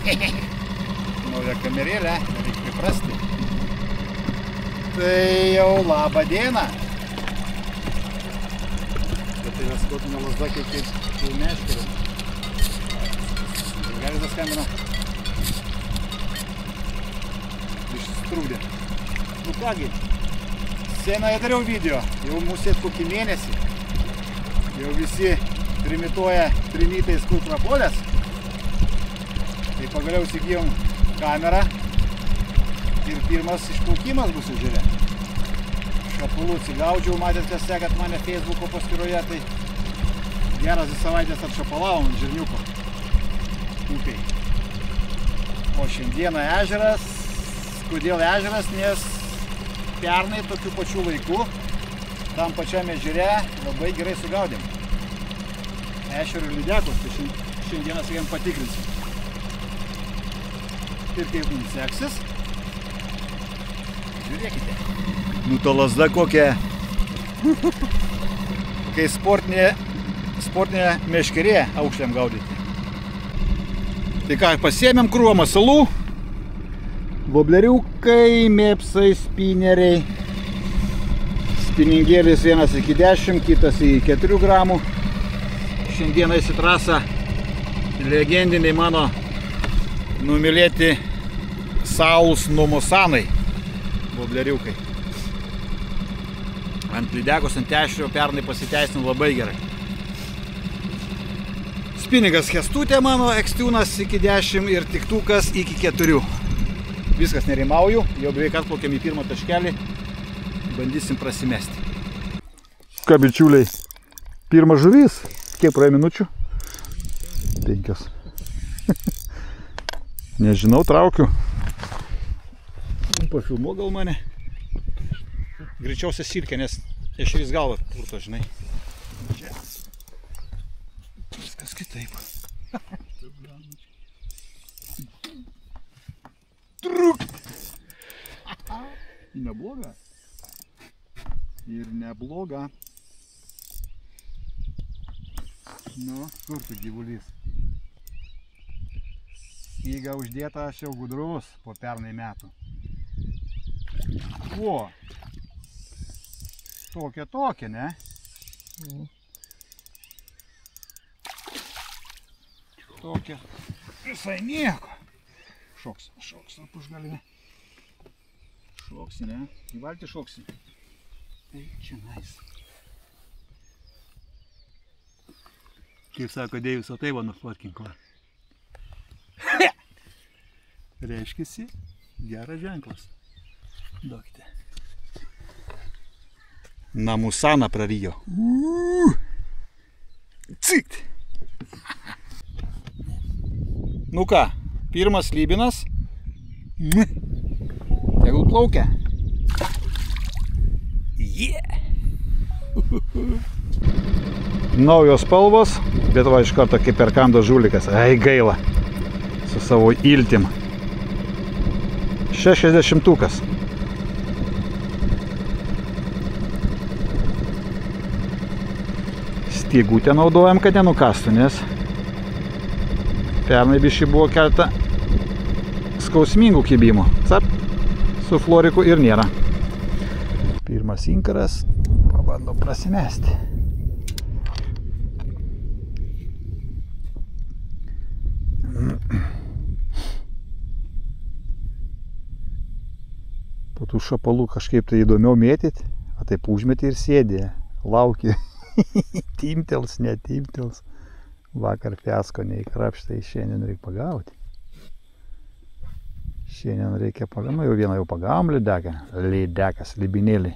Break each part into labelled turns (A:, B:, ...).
A: Nauja kamerėlė, reikia priprasti. Tai jau labą dieną. Bet tai neskotinė lazda kaip meškerė. Gali paskambina. Ištrūkdė. Nu kągi, senai dariau video, jau mūsų kokį mėnesį. Jau visi trimituoja trimitais kultrapolės. Tai pagaliau įsigijom kamerą ir pirmas išplaukimas bus ežere. Šapulų atsigaudžiau, matėt, kas sekat mane Facebooko paskyroje, tai geras 2 savaitės atšapalavom žirniuko upiai. O šiandieną ežeras, kodėl ežeras, nes pernai tokiu pačiu laiku tam pačiam ežere labai gerai sugaudėm. Ešerių ir lydekos, tai šiandieną su jiem patikrinsim. Ir kaip mums seksis, žiūrėkite. Nu to lazda kokia, kai sportinė meškerė aukšliam gaudyti. Tai ką, pasiėmėm krūvą masalų, vobleriukai, mėpsai, spineriai. Spiningėlis 1/10, kitas į 4 gramų. Šiandieną į trasą legendiniai mano numylėti Saulus Nomosanai vobleriukai. Ant lydekos, ant ešerio pernai pasiteisino labai gerai. Spinigas Kęstutė mano, ekstiūnas iki 10 ir tiktukas iki 4. Viskas, nerimauju, jau beveik atplaukėm į pirmą taškelį, bandysim prasimesti. Ką, bičiuliai, pirmas žuvis, kiek praėjo minučių? 5. Nežinau, traukiu. Pafilmuok gal mane. Greičiausia silkė, nes ešerys galva purto, žinai. Čia. Viskas kitaip. Truk! Nebloga. Ir nebloga. Nu, kur tu gyvulys? Snyga uždėta, aš jau gudrus po pernai metų. O! Tokia, ne? Tokia. Visai nieko. Šoks ap užgalinę. Šoksi, ne? Į valtį šoksi. Tai čia nais. Kaip sako Deivis, o tai va nufotkinko. Reiškiasi, geras ženklas. Duokite. Namusaną prarijo. Cikt. Nu ką, pirmas lybinas. Tegul plaukia. Yeah. Naujos spalvos, bet va iš karto kaip perkando žulikas. Ai gaila. Su savo iltim. 60-tukas. Stiegutę naudojam, kad nenukastų, nes pernai biškai buvo keletą skausmingų kibimų. Cap, su floriku ir nėra. Pirmas inkaras, pabandom prasimesti. Po tų šapalų kažkaip tai įdomiau mėtyti, o taip užmeti ir sėdė, lauki. Timtels, netimtels. Vakar fiasko neįkrapštai, šiandien reikia pagauti. Šiandien reikia pagauti, nu jau vieną jau pagavom lydeką. Lydekas, libinėlį.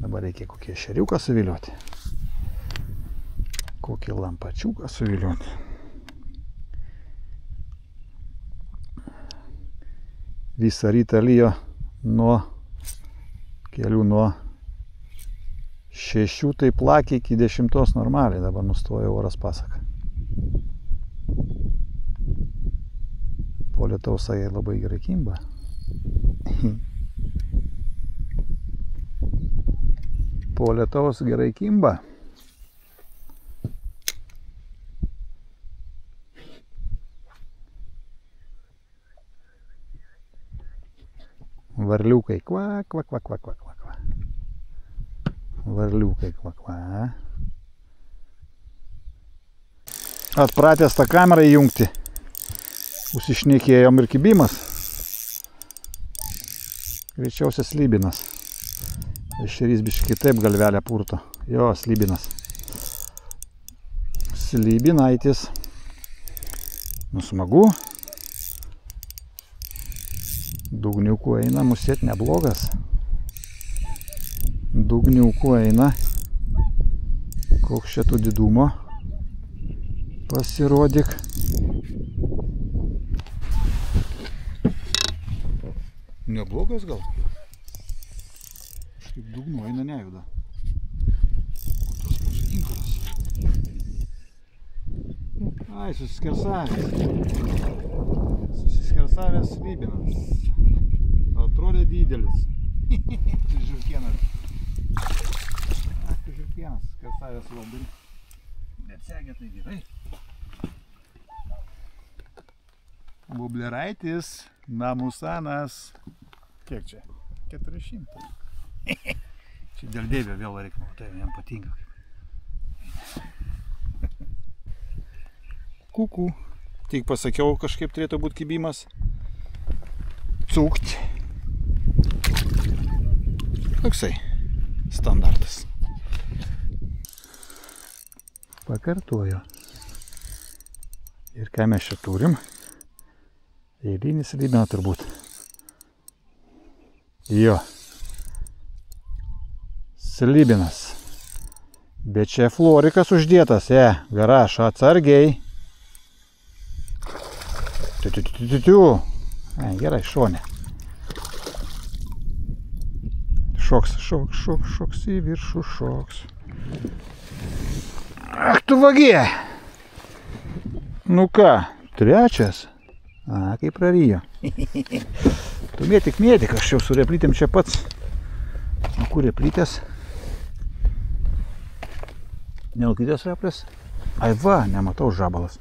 A: Dabar reikia kokį ešeriuką suvilioti. Kokį lampačiuką suvilioti. Visą rytą lijo nuo kelių nuo 6 tai plakė iki 10 normaliai, dabar nustojo oras pasaka. Po lietaus jie labai gerai kimba. Po lietaus gerai kimba. Varliukai, kva, kva, kva, kva, kva, kva, kva. Varliukai, kva, kva. Atpratęs tą kamerą įjungti. Užsišnekėjom ir kibimas. Greičiausiai slybinas. Ešerys biškai kitaip galvelę purto. Jo, slybinas. Slybinaitis. Nu smagu. Dugniukų eina, musėt neblogas. Dugniukų eina. Koks šitų didumo. Pasirodyk. Neblogas gal? Kaip dugnu eina nejuda. Tas mūsų inkaras. Ai, susiskersavęs. Susiskersavęs slybinas. Atrodė didelis. Žiūrkienas. Ach, žiūrkienas. Skersavęs labai. Bet segė tai gerai. Bubleraitis. Namusanas. Kiek čia? 400. Čia dėl dėvio vėl reikia, tai jam patinka. Kuku. Tik pasakiau, kažkaip turėtų būti kibimas. Cukt. Toksai standartas. Pakartoju. Ir ką mes čia turim? Eilinis slybinas turbūt. Jo. Slybinas. Bet čia florikas uždėtas. Garaš, atsargiai. Gerai, šonė. Šoks į viršų, šoks. Ach, tu vagie! Nu ką, trečias? A, kaip prarijo. Tu mėtik, aš jau su replytėm čia pats. O kur replytės? Nelkitės replės? Ai va, nematau žabalas.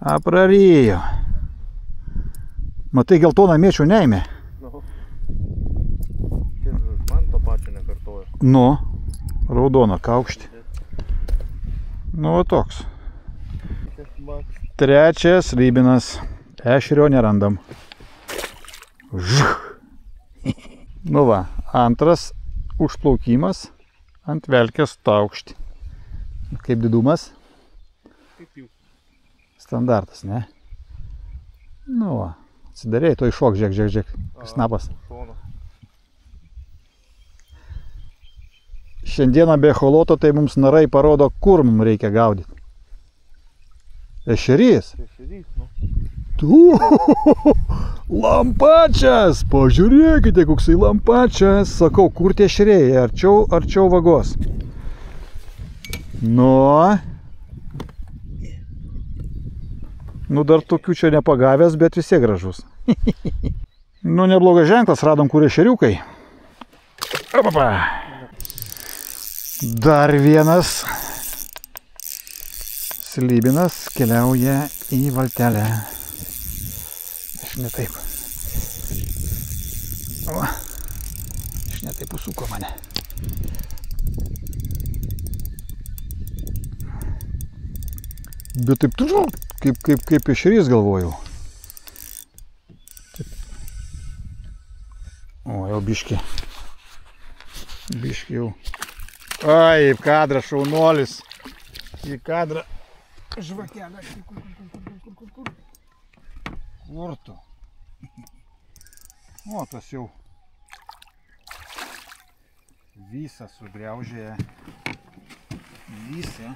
A: A, prarijo. Matai, geltoną mėčių neėmė.
B: Man to pačio nekartoja.
A: Nu, raudoną kaukštį. Nu, va toks. Trečias slybinas. Ešerio nerandam. Žuh. Nu va, antras užplaukimas ant velkės taukštį. Kaip didumas?
B: Kaip jų.
A: Standartas, ne? Nu va, atsidarėjai, to iššok, žiek. Snapas.
B: Šono.
A: Šiandieną be echoloto tai mums narai parodo, kur mums reikia gaudyti. Ešerys.
B: Ešerys, nu.
A: Lampačias, pažiūrėkite, koksai lampačias. Sakau, kur tie ešeriai? Arčiau vagos. Nu, dar tokių čia nepagavęs, bet vis tiek gražus. Nu, neblogas ženklas, radom kur ešeriukai. Opapa. Dar vienas slybinas keliauja į valtelę. Aš netaip. Aš netaip užsuko mane. Bet taip turiu, kaip ešerys galvojau. O, jau biški. Biški jau. Ai, į kadrą šaunuolis. Į kadrą. Žvakelę. Kur tu? O, tas jau visą sugraužė. Visą.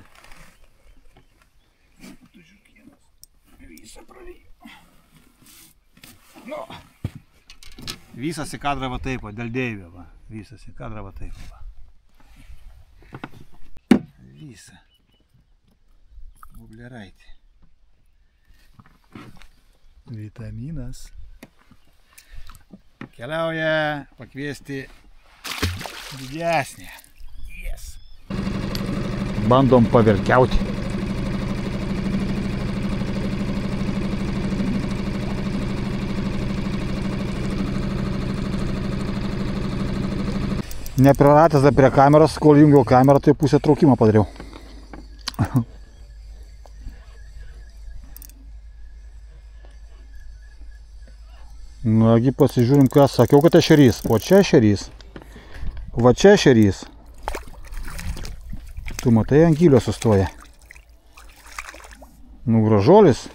A: Tu žiūrkienas. Visą prarijo. Nu. Visas į kadrą va taip, dėl dėvio. Va. Visas į kadrą va taip. Va. Visą. Bubleraitį. Vitaminas. Keliauja pakviesti didesnį. Yes. Bandom paverkiauti. Nepriratęs dar prie kameros, kol jungiau kamerą, tai pusę traukimą padariau. Nagi pasižiūrim, ką sakiau, kad ešerys. O čia ešerys. Va čia ešerys. Tu matai, ant gylio sustoja. Nu, gražuolis.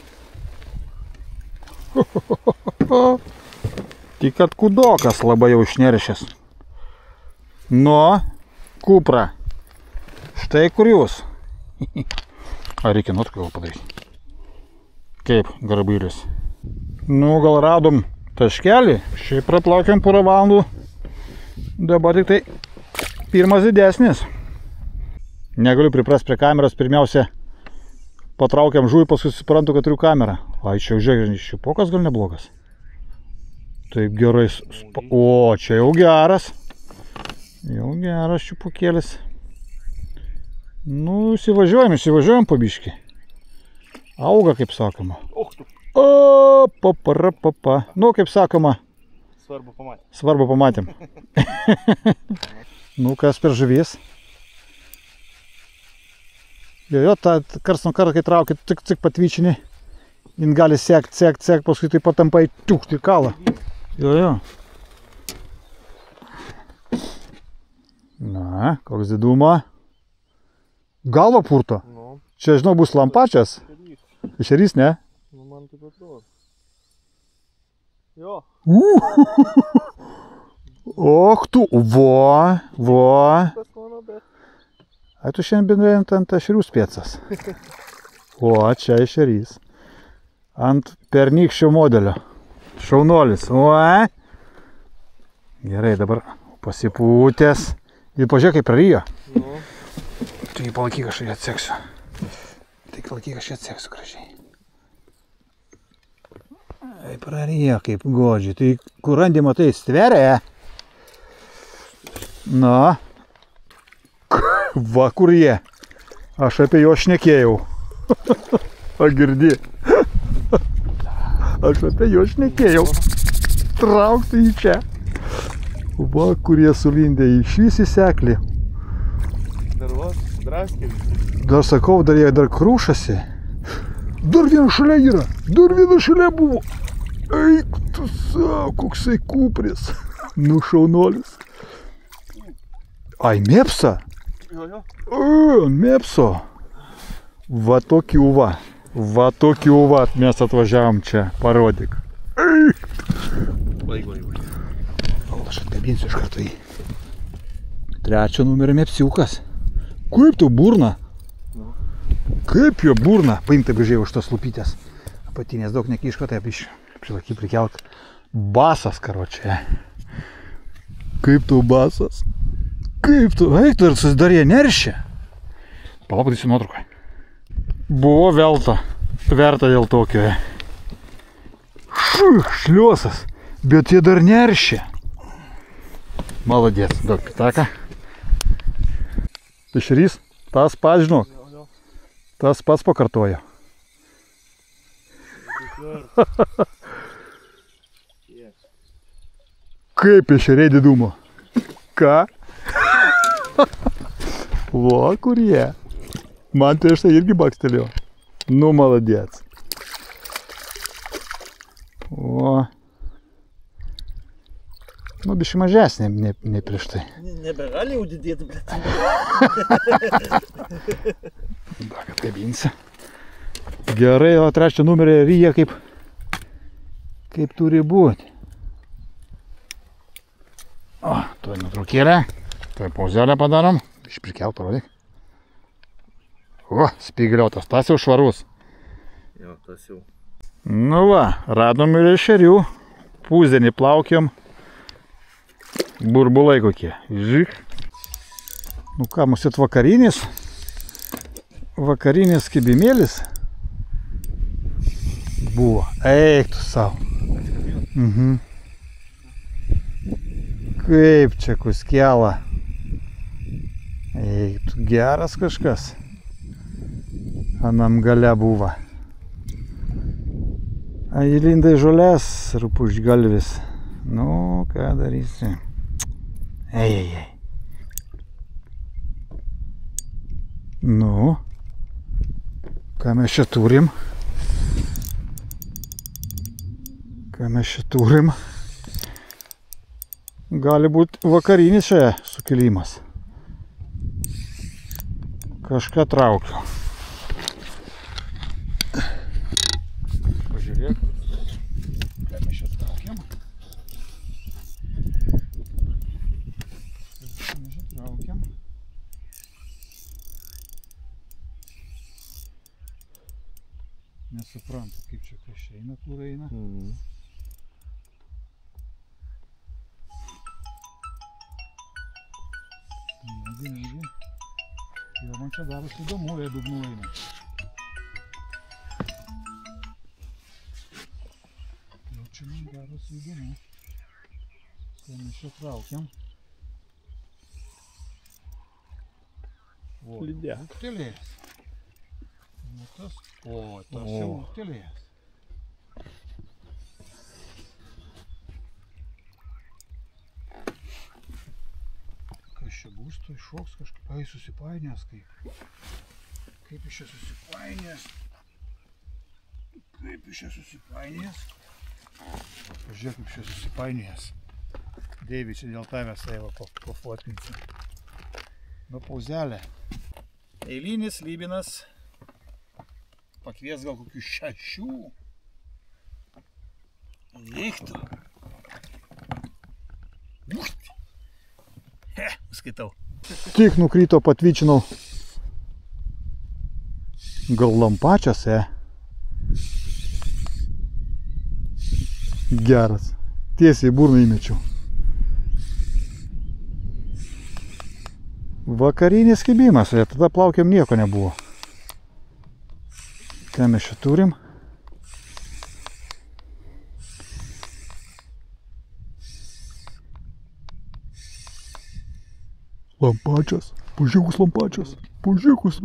A: Tik kad kudokas labai jau išneršęs. Nu, kupra. Štai kur jūs. Ar reikia nuotrauką gal padaryti? Kaip, garbailis. Nu, gal radom taškelį. Šiaip praplaukėm porą valandų. Dabar tik tai pirmas didesnis. Negaliu priprast prie kameros. Pirmiausia, patraukiam žuvį, paskui suprantu, kad turiu kamerą. Ai, čia jau žiūrėk, šiupokas gal neblogas. Taip gerai. O, čia jau geras. Jau geras šiupukėlis. Nu, įsivažiuojam po biškį. Auga, kaip sakoma. O, papa. Nu, kaip sakoma. Svarbu pamatėm. Nu, kas per žuvis? Jo, tą kars nuo karto, kai traukia, tik patvyčini. Jin gali sekt, paskui taip patampai tiukti kalą. Jo. Na, koks didumo. Galva purto. Čia, žinau, bus lampačias. Ešerys, ne?
B: Nu, man taip atrodo. Jo.
A: Och tu, vo. Ai, tu šiandien bendrėjant ant ešerių spėcas. O, čia ešerys. Ant pernykščio modelio. Šaunuolis. O. Gerai, dabar pasipūtęs. Ir pažiūrėk, kaip prarijo. Tai palaikyk, aš jį atseksiu. Gražiai. Ai, prarijo, kaip godžiai. Tai kur randi, matai, stveria. Na. Va, kur jie. Aš apie jo šnekėjau. A, girdi. Aš apie jo šnekėjau. Traukti į čia. Va, kurie sulindė į šį seklį.
B: Dar va, draskė.
A: Dar sakau, dar jie dar krūšasi. Dar vienas šalia yra. Dar vienas šalia buvo. Eik, tu savo, koksai kupris. Nu, šaunuolis. Ai, mėpsa.
B: Jo.
A: Mėpso. Va tokių va. Mes atvažiavom čia. Parodyk.
B: Vai.
A: Aš atkabinsiu iš karto jį. 3 numerio mėpsiukas. Kaip tu burna? Kaip jo burna? Paim taip gražiai už tos lūpytės. Apatinės daug nekiško, taip prilaky prikelk. Basas, karočią. Kaip tu basas? Kaip tu? Eik, tu dar susidarė neršė. Palapatysiu nuotrauką. Buvo verta dėl tokio. Šliuosas. Bet jie dar neršė. Молодец, duok pitaką. Ešerys, tas pats, žinok. Tas pats pakartojo. Kaip ešeriai didumo. Ką? Va, kurie. Man tai štai irgi bakstelėjo. Nu, молодец. O. Nu, biškai mažesnė, ne prieš tai.
B: Nebegali jau didėti, blėt.
A: Dar atkabinsi. Gerai, o 3 numerį ryja kaip turi būti. O, tuoj nutraukėlę. Tuoj pauzelę padarom. Iš prikelto, valyk. O, spygliotas, tas jau švarus.
B: Jo, tas jau.
A: Nu va, radom ir ešerių. Pūzdenį plaukiam. Burbulai kokie. Žik. Nu ką, mūsų vakarinis. Vakarinis kibimėlis. Buvo. Eik tu savo. Kaip čia kuskela. Eik tu, geras kažkas. Anam gale buvo. Įlindai žolės, rupūžgalvis. Nu, ką darysi? Ei. Nu, ką mes čia turim? Gali būti vakarinis čia sukilimas. Kažką traukiu. Pažiūrėk. Ką mes čia traukiam? Nesuprantu, kaip čia kas eina, kur eina. Nagi. Jo, man čia darosi įdomu, jei dugnu eina. Jau čia man darosi įdomu. Ką mes čia traukiam?
B: Lydė.
A: Ūgtelėjęs. Tas jau ūgtelėjęs. Kas čia bus, tai šoks kažkaip. Ai, susipainės kaip. Kaip iš čia susipainės. Pažiūrėk, kaip čia susipainės. Deivi, čia dėl tavęs savo pafotkinsiu. Nu, pauzelė. Eilinis lybinas. Pakvies gal kokių 6. Eiktų. Skaitau. Tik nukrito, patvyčinau. Gal lampačias, Geras. Tiesiai į burną įmečiau. Vakarinis kibimas, tada plaukiam nieko nebuvo. Ką mes čia turim? Lampačias. Pažiūrėkus.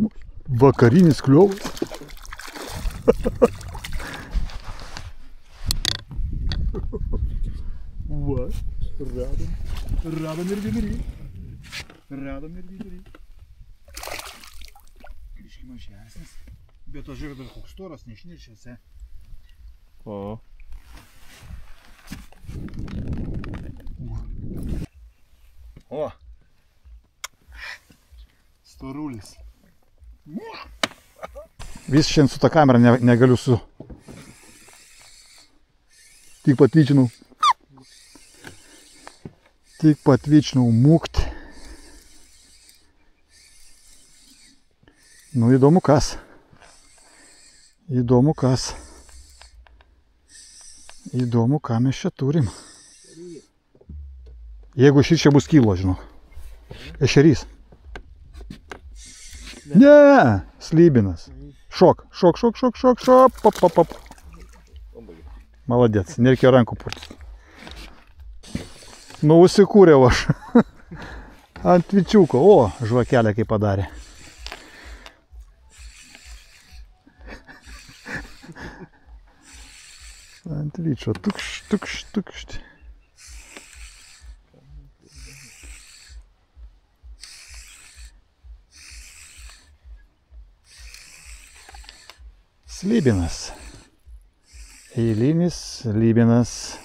A: Vakarinis kliovas. Va, radom ir vidury. Biškį mažesnis. Bet aš žiūrėjau, dar koks storas, neišniršęs,
B: O.
A: O. Storulis. Vis šiandien su ta kamera negaliu su... Tik patvyčinau mūkt. Nu, įdomu kas. Įdomu, ką mes čia turim. Jeigu šis čia bus kilo, žinok. Ešerys. Ne, slybinas. Šok. Pop. Maladėts, nereikėjo rankų purtyti. Nu, užsikūriau aš. Ant vičiuko. O, žvakelę kaip padarė. Ant vyčio, tukšt. Slybinas. Eilinis slybinas.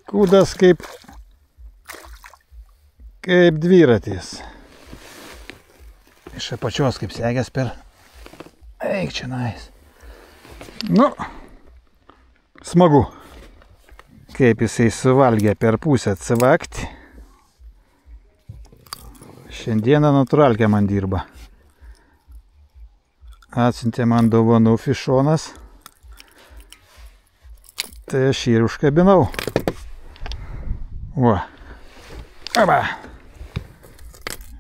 A: Kūdas kaip dviratis. Iš apačios kaip segęs per... Eik čia nais. Nu, smagu. Kaip jisai suvalgė per pusę cvakt. Šiandieną natūralkė man dirba. Atsiuntė man dovanų fišonas. Tai aš ir užkabinau. Va. Aba.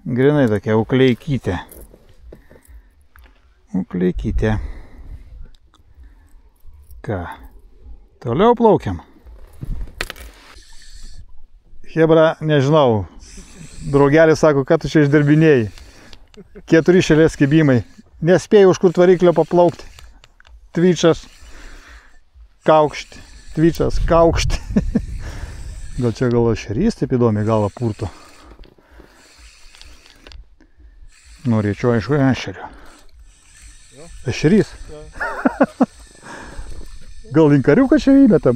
A: Grinai tokia ukleikytė. Ką? Toliau plaukiam. Hebra, nežinau. Draugelis sako, kad tu čia išdarbinėjai. 4 šėlės kibimai. Nespėjau už kur variklio paplaukti. Tvyčas. Kaukšti. Gal čia gal ešerys taip įdomiai galva purto. Norėčiau, aišku, ešerio. Ešerys. Gal inkariuką čia įmetam?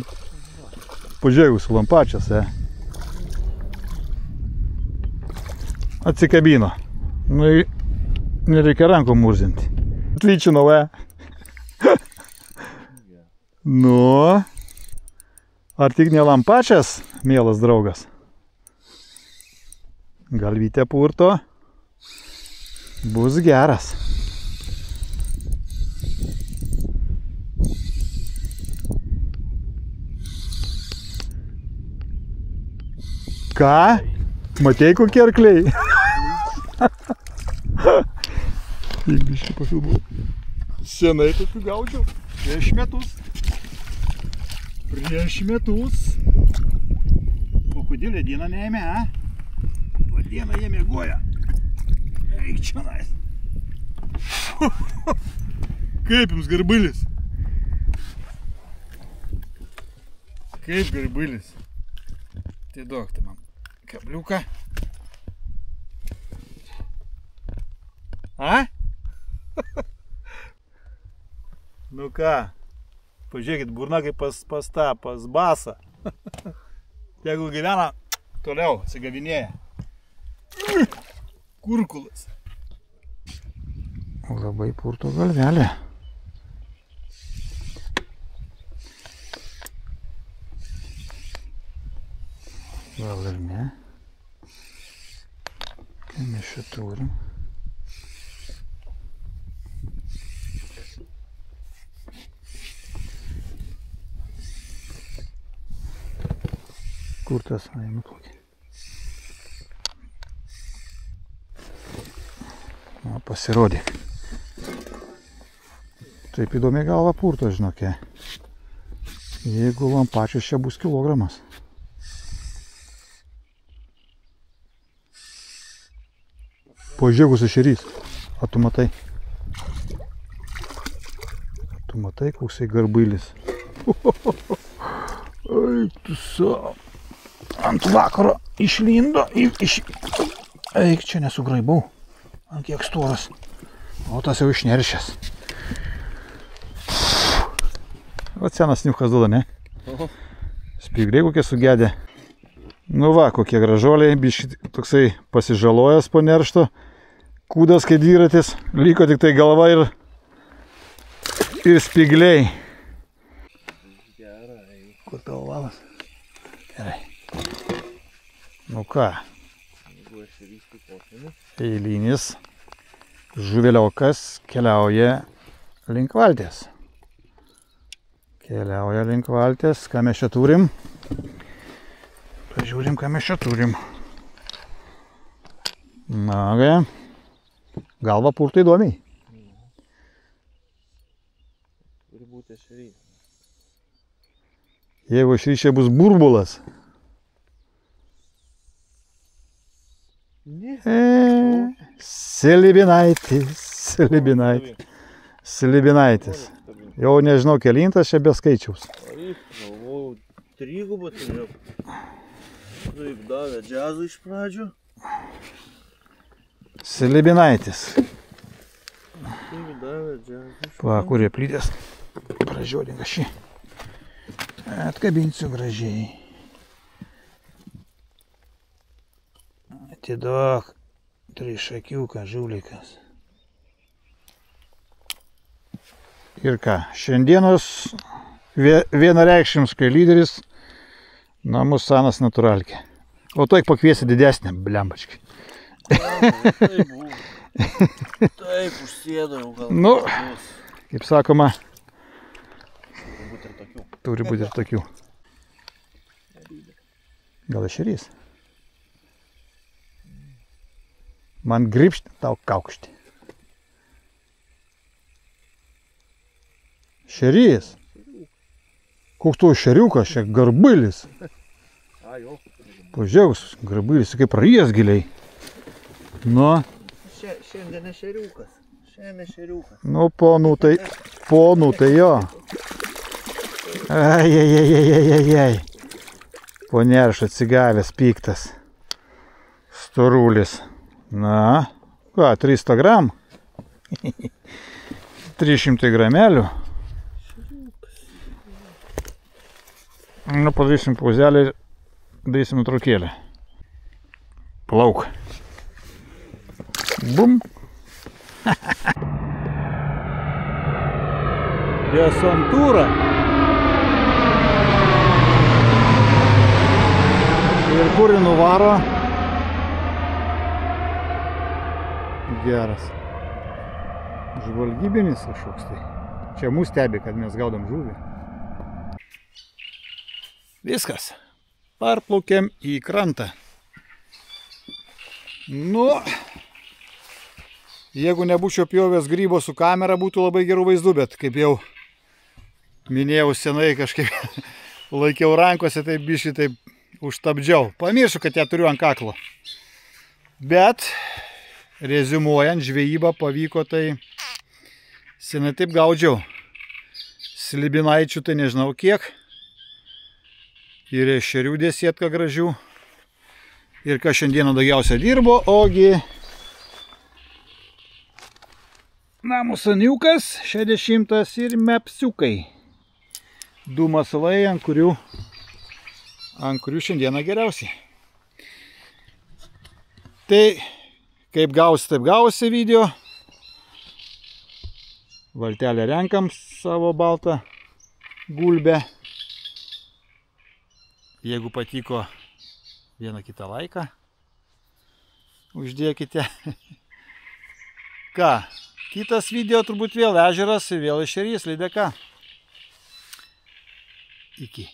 A: Pažiūrėjau su lampačias, Atsikabino. Nu, nereikia rankom murzinti. Atvyčinau, Nu, ar tik ne lampačias, mielas draugas? Galvytė purto. Bus geras. Ką? Matei kokie arkliai? Biškį pafilmavau. Senai tokių gaudžiau. Prieš metus. O kodėl dieną neėmė, O dieną jie miegoja. Eik čionais. Kaip jums garbulis? Kaip garbulis? Tai duok tu man kabliuką. Nu ką, pažiūrėkit, burna kaip pas basą. Jeigu gyvena, toliau atsigavinėja. Kurkulas. Labai purto galvelė. Gal ir ne. Ką mes čia turim? Kur tas? Nuplaukė. Pasirodyk. Taip įdomiai galva purto, žinokė. Jeigu lampačius čia bus kilogramas. Pažiūrėkus ešerys. A tu matai? Tu matai, koksai garbulis. Eik tu savo. Ant vakaro išlindo. Eik, čia nesugraibau. Ant kiek storas. O tas jau išneršęs. O senas niukas duoda, ne? Spygriai kokie sugedė. Nu va, kokie gražuoliai. Biškį toksai pasižalojęs po neršto. Kūdas kaip dviratis. Liko tik tai galva ir spygliai.
C: Gerai.
A: Kur tavo valas? Gerai. Nu ką? Eilinis žuveliokas keliauja link valties. Ką mes čia turim? Pažiūrim, ką mes čia turim. Na, galva purto įdomiai.
C: Turi būti ešerys.
A: Jeigu ešerys čia bus burbulas. Silibinaitis. Jau nežinau kelintas čia be skaičiaus.
C: Galvojau, trigubą turėjau. Taip davė džiazą iš pradžių.
A: Silibinaitis.
C: Taip davė džiazą iš pradžių.
A: Va, kur plytės. Pražiodinga šį. Atkabinsiu gražiai. Atiduok trišakiuką žulikas. Ir ką, šiandienos vienareikšmiškai lyderis namų Sanas Naturalkė. O to pakviesi didesnę, blembačkai.
C: Taip, užsėdau gal.
A: Nu, kaip sakoma,
C: Turi būti ir tokių.
A: Gal ešerys? Man gribšti, tau kaukšti. Šerys. Koks tu šeriukas, čia garbulis. Pažiūrėk, garbulis, kaip prarijęs giliai. Nu.
C: Šiandien ešeriukas.
A: Nu, ponų tai jo. Ai. Ponerš atsigavęs, piktas. Storulis. Na, Ką, 300 gram? 300 gramelių. Nu, padarysim pauzelį, darysim nutraukėlę. Plauk. Bum. Desantūra. Ir kur jį nuvaro? Geras. Žvalgybinis kažkoks tai. Čia mūsų stebi, kad mes gaudom žuvį. Viskas. Parplaukiam į krantą. Nu, jeigu nebūčiau pjovęs grybo su kamera, būtų labai gerų vaizdų, bet kaip jau minėjau senai, kažkaip laikiau rankose, taip biškai taip užstabdžiau. Pamiršiu, kad ją turiu ant kaklo. Bet, reziumuojant, žvejybą pavyko, tai senai taip gaudžiau. Slibinaičių tai nežinau kiek. Ir ešerių desėtka gražių. Ir kas šiandieną daugiausia dirbo, ogi namų saniukas 60 ir mepsiukai. Du masalai, ant kurių šiandieną geriausiai. Tai kaip gausi, taip gausi video. Valtelę renkam savo baltą gulbę. Jeigu patiko, vieną kitą laiką uždėkite. Ką, kitas video turbūt vėl ežeras ir vėl ešerys, lydeka. Iki.